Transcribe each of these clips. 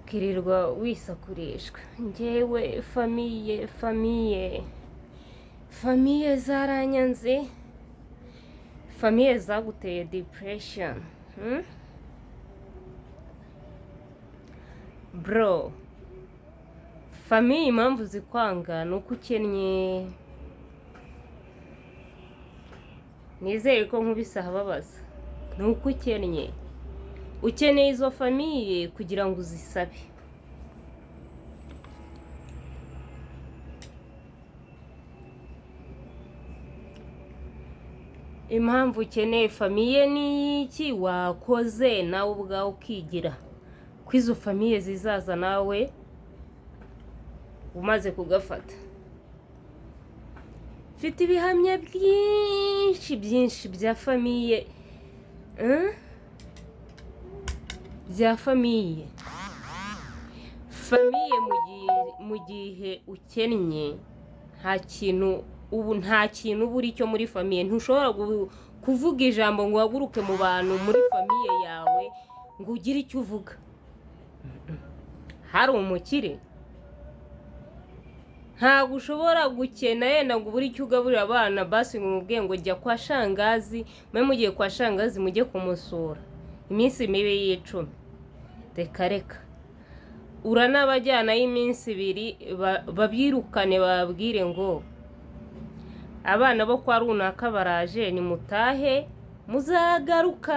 ukirirwa wisakurishwa. Njyewe famiye zaranyanze, famiye zaguteye depression. Bro, famiye impamvu zikwanga ni uko ukennye. Nizere ko nkubise ahababaza. Ni uko ukennye. Ukeneye izo famiye kugira ngo uzisabe. Impamvu ukeneye famiye ni iki? Wakoze nawe ubwawe ukigira ko izo famiye zizaza nawe umaze kugafata. Mfite ibihamya byinshi bya famiye, bya famiye mu gihe ukennye nta kintu buri cyo muri famiye. Ntushobora kuvuga ijambo ngo uhaguruke mu bantu muri famiye yawe ngo ugire icyo uvuga. Hari umukire ntabwo ushobora gukena yenda ngo ubure icyo ugaburira abana basi ngo umubwiye ngo jya kwa shangazi, mugiye kwa shangazi mujye kumusura iminsi mibi y'10. Reka uranabajyana y'iminsi 2 babyirukane babwire ngo abana bo kwa runaka baraje ni mutahe muzagaruka.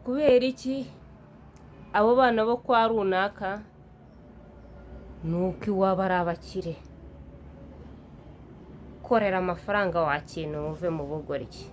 Kubera iki? Abo bana bo kwa runaka nuko iwaba ari abakire. Korera amafaranga wakintu uve mu bugoryi.